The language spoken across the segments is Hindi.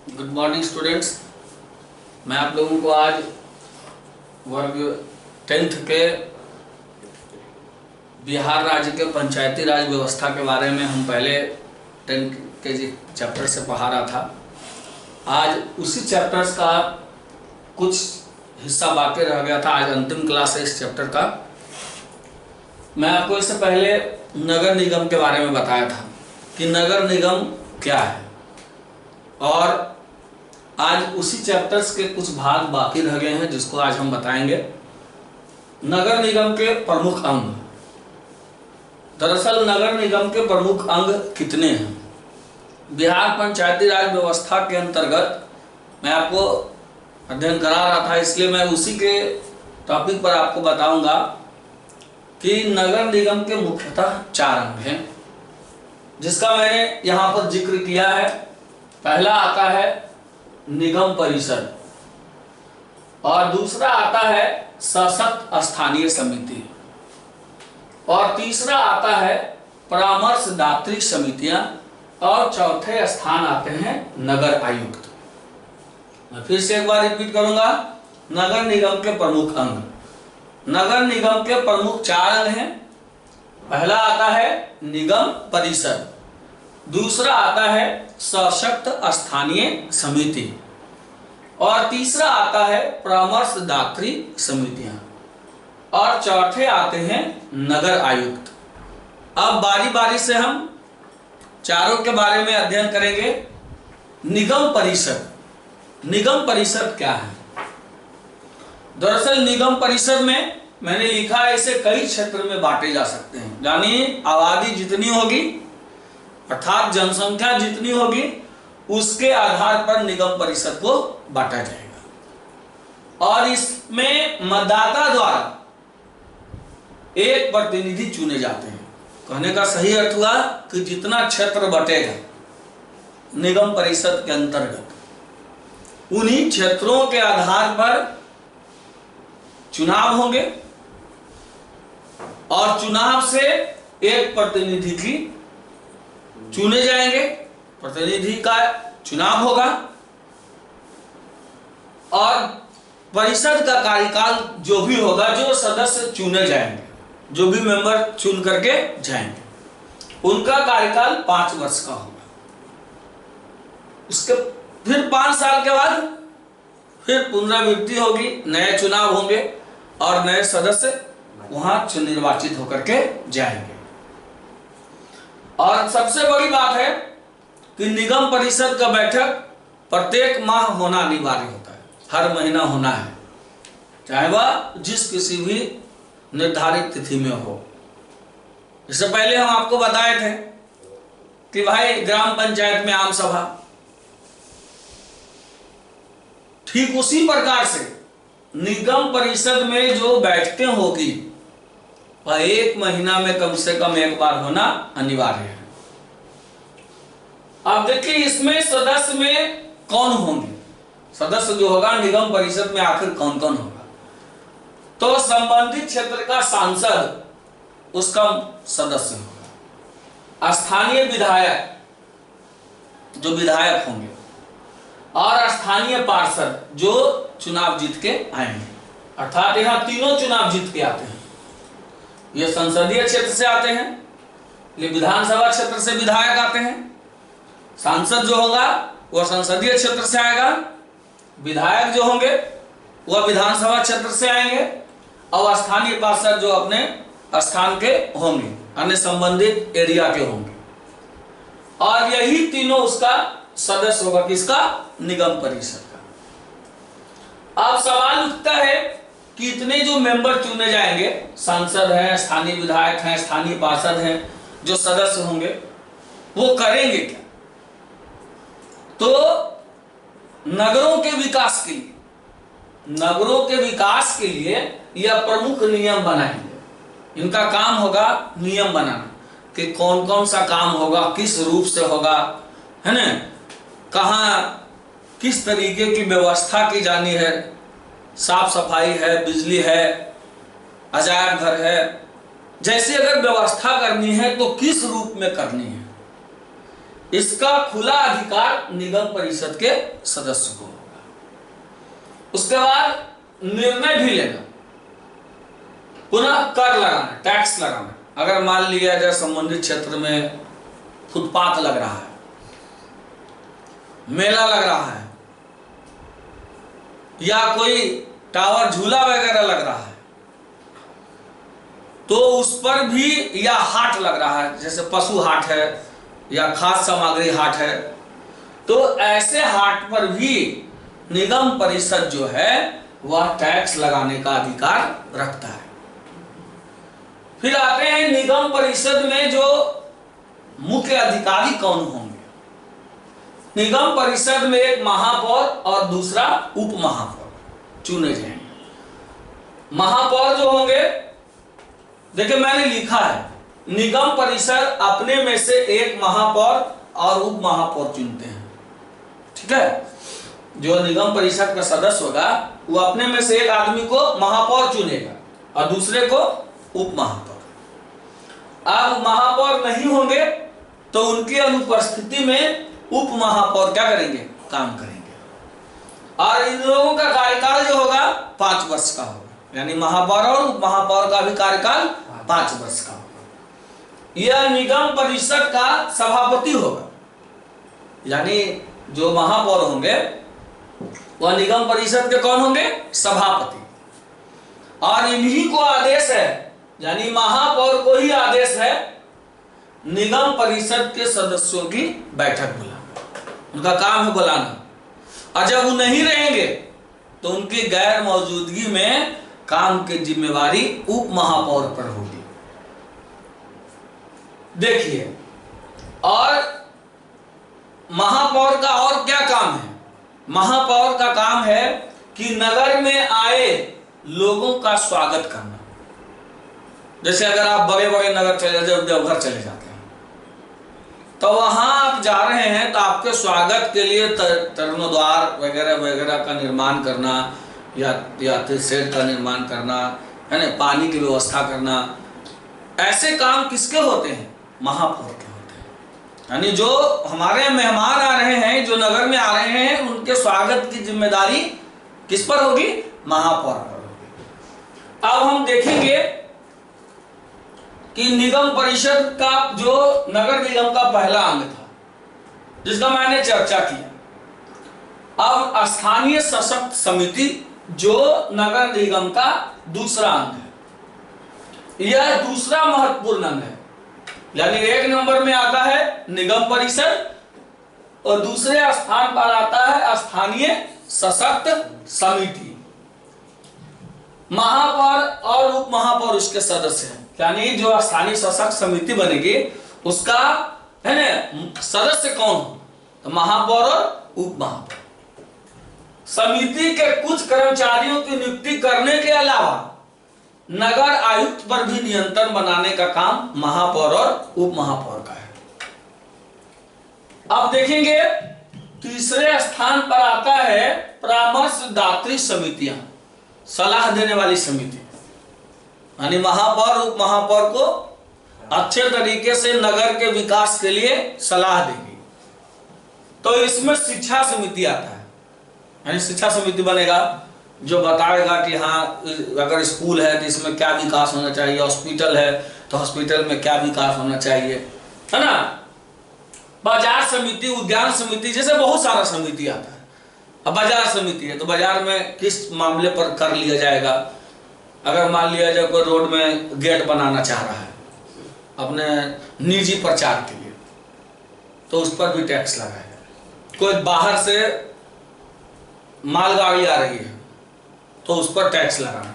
Good morning students. मैं आप लोगों को आज वर्ग 10th के बिहार राज्य के पंचायती राज व्यवस्था के बारे में हम पहले 10 के चैप्टर से पढ़ा रहा था। आज उसी चैप्टर्स का कुछ हिस्सा बाकी रह गया था। आज अंतिम क्लास है इस चैप्टर का। मैं आपको इससे पहले नगर निगम के बारे में बताया था कि नगर निगम क्या है, और आज उसी चैप्टर्स के कुछ भाग बाकी रह गए हैं जिसको आज हम बताएंगे। नगर निगम के प्रमुख अंग। दरअसल नगर निगम के प्रमुख अंग कितने हैं? बिहार पंचायती राज व्यवस्था के अंतर्गत मैं आपको अध्ययन करा रहा था, इसलिए मैं उसी के टॉपिक पर आपको बताऊंगा कि नगर निगम के मुख्यतः 4 अंग हैं, जिसका मैंने यहाँ पर जिक्र किया है। पहला आता है निगम परिषद, और दूसरा आता है सशक्त स्थानीय समिति, और तीसरा आता है परामर्शदात्री समितियां, और चौथे स्थान आते हैं नगर आयुक्त। मैं फिर से एक बार रिपीट करूंगा। नगर निगम के प्रमुख अंग। नगर निगम के प्रमुख 4 अंग हैं। पहला आता है निगम परिषद, दूसरा आता है सशक्त स्थानीय समिति, और तीसरा आता है परामर्शदात्री समितियां, और चौथे आते हैं नगर आयुक्त। अब बारी बारी से हम चारों के बारे में अध्ययन करेंगे। निगम परिषद। निगम परिषद क्या है? दरअसल निगम परिषद में मैंने लिखा है इसे कई क्षेत्र में बांटे जा सकते हैं, यानी आबादी जितनी होगी अर्थात जनसंख्या जितनी होगी उसके आधार पर निगम परिषद को बांटा जाएगा, और इसमें मतदाता द्वारा एक प्रतिनिधि चुने जाते हैं। कहने का सही अर्थ हुआ कि जितना क्षेत्र बटेगा निगम परिषद के अंतर्गत, उन्हीं क्षेत्रों के आधार पर चुनाव होंगे, और चुनाव से एक प्रतिनिधि की चुने जाएंगे। प्रतिनिधि का चुनाव होगा, और परिषद का कार्यकाल जो भी होगा, जो सदस्य चुने जाएंगे, जो भी मेंबर चुन करके जाएंगे, उनका कार्यकाल 5 वर्ष का होगा। उसके फिर 5 साल के बाद फिर पुनरावृत्ति होगी, नए चुनाव होंगे, और नए सदस्य वहां निर्वाचित होकर के जाएंगे। और सबसे बड़ी बात है कि निगम परिषद का बैठक प्रत्येक माह होना अनिवार्य होता है। हर महीना होना है, चाहे वह जिस किसी भी निर्धारित तिथि में हो। इससे पहले हम आपको बताए थे कि भाई ग्राम पंचायत में आम सभा, ठीक उसी प्रकार से निगम परिषद में जो बैठकें होगी वह 1 महीना में कम से कम 1 बार होना अनिवार्य है। अब देखिए इसमें सदस्य में कौन होंगे। सदस्य जो होगा निगम परिषद में आखिर कौन कौन होगा? तो संबंधित क्षेत्र का सांसद उसका सदस्य होगा, स्थानीय विधायक जो विधायक होंगे, और स्थानीय पार्षद जो चुनाव जीत के आएंगे। अर्थात यहां तीनों चुनाव जीत के आते हैं। ये संसदीय क्षेत्र से आते हैं, ये विधानसभा क्षेत्र से विधायक आते हैं। सांसद जो होगा वह संसदीय क्षेत्र से आएगा, विधायक जो होंगे वह विधानसभा क्षेत्र से आएंगे, और स्थानीय पार्षद जो अपने स्थान के होंगे, अन्य संबंधित एरिया के होंगे। और यही तीनों उसका सदस्य होगा, किसका? निगम परिषद का। अब सवाल उठता है कि इतने जो मेंबर चुने जाएंगे, सांसद हैं, स्थानीय विधायक हैं, स्थानीय पार्षद हैं, जो सदस्य होंगे, वो करेंगे क्या? तो नगरों के विकास के लिए, नगरों के विकास के लिए यह प्रमुख नियम बनाएंगे। इनका काम होगा नियम बनाना कि कौन कौन सा काम होगा, किस रूप से होगा, है ना, कहाँ किस तरीके की व्यवस्था की जानी है, साफ सफाई है, बिजली है, अजायब घर है, जैसे अगर व्यवस्था करनी है तो किस रूप में करनी है, इसका खुला अधिकार निगम परिषद के सदस्य को होगा। उसके बाद निर्णय भी लेना, पुनः कर लगाना, टैक्स लगाना। अगर मान लिया जाए संबंधित क्षेत्र में फुटपाथ लग रहा है, मेला लग रहा है, या कोई टावर झूला वगैरह लग रहा है, तो उस पर भी, या हाट लग रहा है जैसे पशु हाट है या खाद्य सामग्री हाट है, तो ऐसे हाट पर भी निगम परिषद जो है वह टैक्स लगाने का अधिकार रखता है। फिर आते हैं निगम परिषद में जो मुख्य अधिकारी कौन होंगे। निगम परिषद में एक महापौर और दूसरा उप महापौर चुने जाएंगे। महापौर जो होंगे, देखिए मैंने लिखा है निगम परिषद अपने में से एक महापौर और उप महापौर चुनते हैं। ठीक है, जो निगम परिषद का सदस्य होगा वो अपने में से एक आदमी को महापौर चुनेगा और दूसरे को उप महापौर। अब महापौर नहीं होंगे तो उनकी अनुपस्थिति में उप महापौर क्या करेंगे, काम करेंगे। और इन लोगों का कार्यकाल जो होगा 5 वर्ष का होगा, यानी महापौर और उप महापौर का भी कार्यकाल 5 वर्ष का होगा। यह निगम परिषद का सभापति होगा, यानी जो महापौर होंगे वह निगम परिषद के कौन होंगे, सभापति। और इन्हीं को आदेश है, यानी महापौर को ही आदेश है निगम परिषद के सदस्यों की बैठक बुलाना। उनका काम है बुलाना, और जब वो नहीं रहेंगे तो उनकी गैर मौजूदगी में काम की जिम्मेवारी उप महापौर पर होगी। देखिए, और महापौर का और क्या काम है। महापौर का काम है कि नगर में आए लोगों का स्वागत करना। जैसे अगर आप बड़े बड़े नगर चले जाते, देवघर चले जाते हैं, तो वहां आप जा रहे हैं तो आपके स्वागत के लिए तरणोद्वार वगैरह वगैरह का निर्माण करना, या शेड का निर्माण करना, है ना, पानी की व्यवस्था करना, ऐसे काम किसके होते हैं, महापौर के होते हैं। यानी जो हमारे मेहमान आ रहे हैं, जो नगर में आ रहे हैं, उनके स्वागत की जिम्मेदारी किस पर होगी, महापौर पर होगी। अब हम देखेंगे कि निगम परिषद का जो नगर निगम का पहला अंग था जिसका मैंने चर्चा किया, अब स्थानीय सशक्त समिति जो नगर निगम का दूसरा अंग है। यह दूसरा महत्वपूर्ण अंग है, यानी 1 नंबर में आता है निगम परिषद और दूसरे स्थान पर आता है स्थानीय सशक्त समिति। महापौर और उप महापौर उसके सदस्य हैं, यानी जो स्थानीय सशक्त समिति बनेगी उसका, है ना, सदस्य कौन हो, तो महापौर और उप महापौर। समिति के कुछ कर्मचारियों की नियुक्ति करने के अलावा नगर आयुक्त पर भी नियंत्रण बनाने का काम महापौर और उप महापौर का है। अब देखेंगे तीसरे स्थान पर आता है परामर्शदात्री समितियां, सलाह देने वाली समिति, यानी महापौर उप महापौर को अच्छे तरीके से नगर के विकास के लिए सलाह देगी। तो इसमें शिक्षा समिति आता है, यानी शिक्षा समिति बनेगा जो बताएगा कि हाँ, अगर स्कूल है तो इसमें क्या विकास होना चाहिए, हॉस्पिटल है तो हॉस्पिटल में क्या विकास होना चाहिए, है ना। बाजार समिति, उद्यान समिति, जैसे बहुत सारा समिति आता है। अब बाजार समिति है तो बाजार में किस मामले पर कर लिया जाएगा। अगर मान लिया जाए कोई रोड में गेट बनाना चाह रहा है अपने निजी प्रचार के लिए, तो उस पर भी टैक्स लगाएगा। कोई बाहर से मालगाड़ी आ रही है तो उस पर टैक्स लगाना,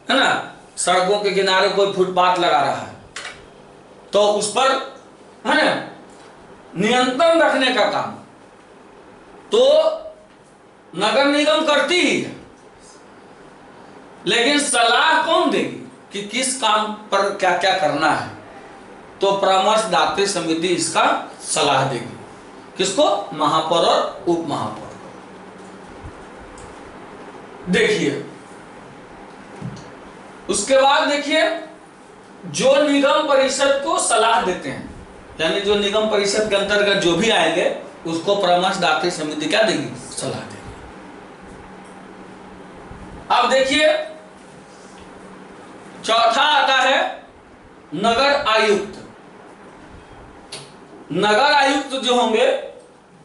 है ना। सड़कों के किनारे कोई फुटपाथ लगा रहा है तो उस पर, है ना, नियंत्रण रखने का काम तो नगर निगम करती ही है, लेकिन सलाह कौन देगी कि किस काम पर क्या क्या करना है, तो परामर्शदात्री समिति इसका सलाह देगी। किसको, महापौर और उप महापौर। देखिए उसके बाद देखिए जो निगम परिषद को सलाह देते हैं, यानी जो निगम परिषद के अंतर्गत जो भी आएंगे उसको परामर्शदात्री समिति क्या देगी, सलाह देगी। अब देखिए चौथा आता है नगर आयुक्त। नगर आयुक्त जो होंगे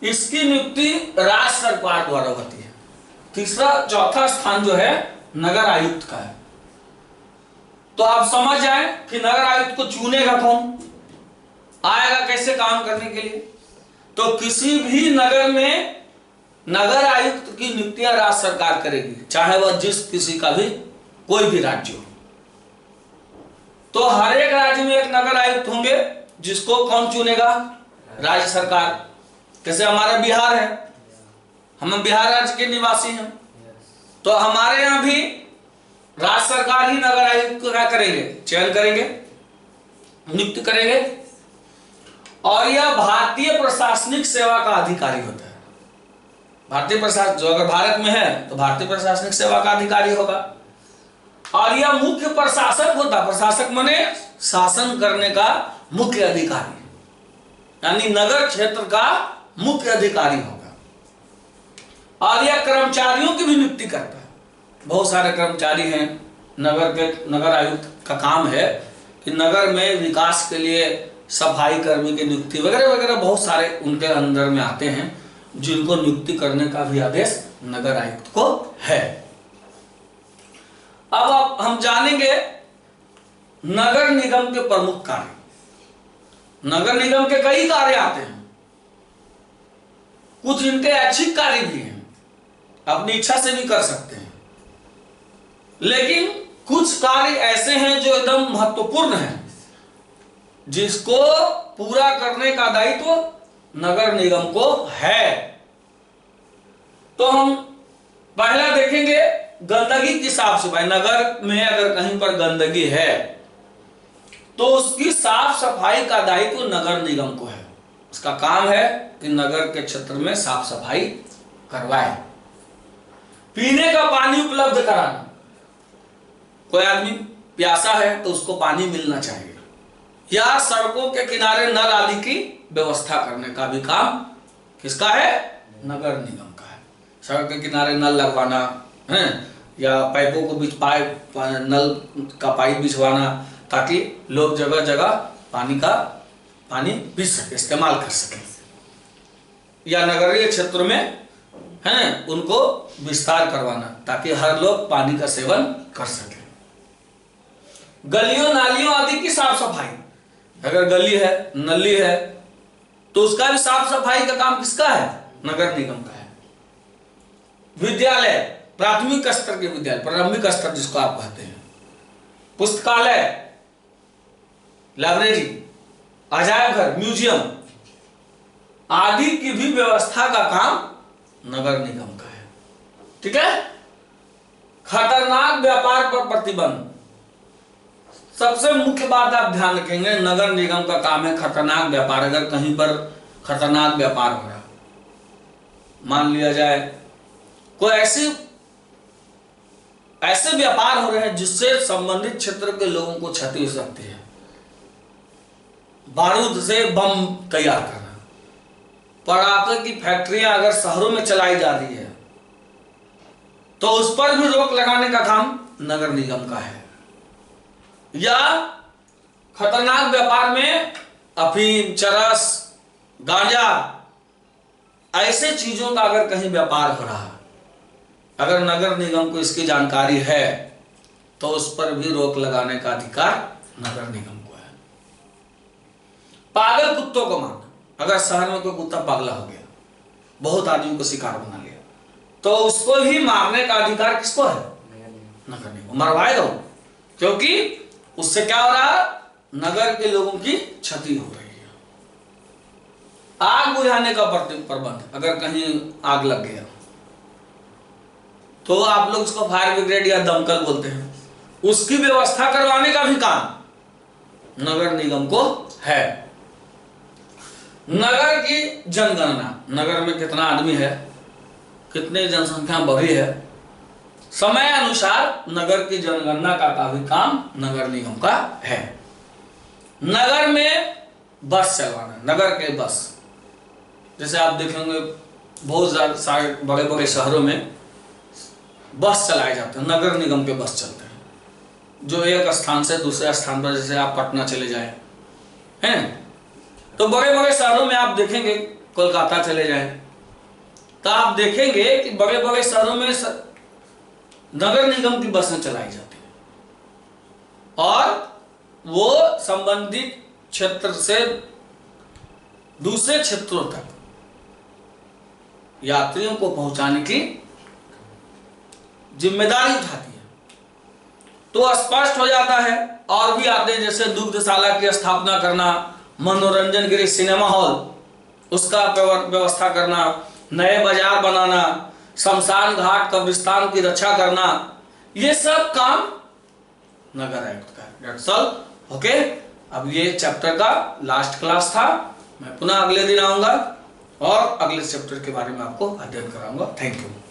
इसकी नियुक्ति राज्य सरकार द्वारा होती है। चौथा स्थान जो है नगर आयुक्त का है। तो आप समझ जाएं कि नगर आयुक्त को चुनेगा कौन, आएगा कैसे काम करने के लिए। तो किसी भी नगर में नगर आयुक्त की नियुक्तियां राज्य सरकार करेगी, चाहे वह किसी का भी कोई भी राज्य हो। तो हर एक राज्य में एक नगर आयुक्त होंगे जिसको कौन चुनेगा, राज्य सरकार। जैसे हमारा बिहार है, हम बिहार राज्य के निवासी हैं, तो हमारे यहां भी राज्य सरकार ही नगर आयुक्त को क्या करेंगे, चयन करेंगे, नियुक्त करेंगे। और यह भारतीय प्रशासनिक सेवा का अधिकारी होता है। भारतीय प्रशासन जो अगर भारत में है तो भारतीय प्रशासनिक सेवा का अधिकारी होगा। और यह मुख्य प्रशासक होता, प्रशासक माने शासन करने का मुख्य अधिकारी, यानी नगर क्षेत्र का मुख्य अधिकारी होगा। और यह कर्मचारियों की भी नियुक्ति करता है। बहुत सारे कर्मचारी हैं नगर के। नगर आयुक्त का काम है कि नगर में विकास के लिए सफाई कर्मी की नियुक्ति वगैरह वगैरह बहुत सारे उनके अंदर में आते हैं, जिनको नियुक्ति करने का भी आदेश नगर आयुक्त को है। अब हम जानेंगे नगर निगम के प्रमुख कार्य। नगर निगम के कई कार्य आते हैं, कुछ इनके ऐच्छिक कार्य भी हैं, अपनी इच्छा से भी कर सकते हैं। लेकिन कुछ कार्य ऐसे हैं जो एकदम महत्वपूर्ण हैं, जिसको पूरा करने का दायित्व नगर निगम को है। तो हम पहला देखेंगे गंदगी की साफ सफाई। नगर में अगर कहीं पर गंदगी है तो उसकी साफ सफाई का दायित्व नगर निगम को है। उसका काम है कि नगर के क्षेत्र में साफ सफाई करवाए। पीने का पानी उपलब्ध कराना, कोई आदमी प्यासा है तो उसको पानी मिलना चाहिए। या सड़कों के किनारे नल आदि की व्यवस्था करने का भी काम किसका है, नगर निगम का है। सड़क के किनारे नल लगवाना है, या पाइपों को पाइप नल का पाइप बिछवाना, ताकि लोग जगह जगह पानी पी सके, इस्तेमाल कर सके। या नगरीय क्षेत्र में है उनको विस्तार करवाना, ताकि हर लोग पानी का सेवन कर सके। गलियों नालियों आदि की साफ सफाई, अगर गली है नली है तो उसका भी साफ सफाई का काम किसका है, नगर निगम का है। विद्यालय, प्राथमिक स्तर के विद्यालय, प्रारंभिक स्तर जिसको आप कहते हैं, पुस्तकालय, लाइब्रेरी, अजायब घर, म्यूजियम आदि की भी व्यवस्था का काम नगर निगम का है। ठीक है। खतरनाक व्यापार पर प्रतिबंध, सबसे मुख्य बात आप ध्यान रखेंगे, नगर निगम का काम है खतरनाक व्यापार। अगर कहीं पर खतरनाक व्यापार हो रहा, मान लिया जाए कोई ऐसे व्यापार हो रहे हैं जिससे संबंधित क्षेत्र के लोगों को क्षति हो सकती है। बारूद से बम तैयार करना, पटाखे की फैक्ट्रियां अगर शहरों में चलाई जा रही है तो उस पर भी रोक लगाने का काम नगर निगम का है। या खतरनाक व्यापार में अफीम, चरस, गांजा, ऐसे चीजों का अगर कहीं व्यापार हो रहा, अगर नगर निगम को इसकी जानकारी है तो उस पर भी रोक लगाने का अधिकार नगर निगम को है। पागल कुत्तों को मारना, अगर शहर में कोई कुत्ता पागला हो गया, बहुत आदमी को शिकार बना लिया, तो उसको भी मारने का अधिकार किसको है, नगर निगम। मरवाएगा वो, क्योंकि उससे क्या हो रहा, नगर के लोगों की क्षति हो रही है। आग बुझाने का प्रबंध, अगर कहीं आग लग गया तो आप लोग उसको फायर ब्रिगेड या दमकल बोलते हैं, उसकी व्यवस्था करवाने का भी काम नगर निगम को है। नगर की जनगणना, नगर में कितना आदमी है, कितनी जनसंख्या बढ़ी है, समय अनुसार नगर की जनगणना का भी काम नगर निगम का है। नगर में बस चलवाना, नगर के बस। जैसे आप देखेंगे बहुत सारे बड़े बड़े शहरों में बस चलाए जाते हैं, नगर निगम के बस चलते हैं, जो एक स्थान से दूसरे स्थान पर, जैसे आप पटना चले जाएं, हैं, तो बड़े बड़े शहरों में आप देखेंगे, कोलकाता चले जाएं, तो आप देखेंगे कि बड़े बड़े शहरों में नगर निगम की बसें चलाई जाती हैं और वो संबंधित क्षेत्र से दूसरे क्षेत्रों तक यात्रियों को पहुंचाने की जिम्मेदारी उठाती है। तो स्पष्ट हो जाता है। और भी आते हैं, जैसे दुग्धशाला की स्थापना करना, मनोरंजन गृह सिनेमा हॉल उसका व्यवस्था करना, नए बाजार बनाना, शमशान घाट कब्रिस्तान की रक्षा करना, ये सब काम नगर आयुक्त का है। That's all. ओके, अब ये चैप्टर का लास्ट क्लास था। मैं पुनः अगले दिन आऊंगा और अगले चैप्टर के बारे में आपको अध्ययन कराऊंगा। Thank you.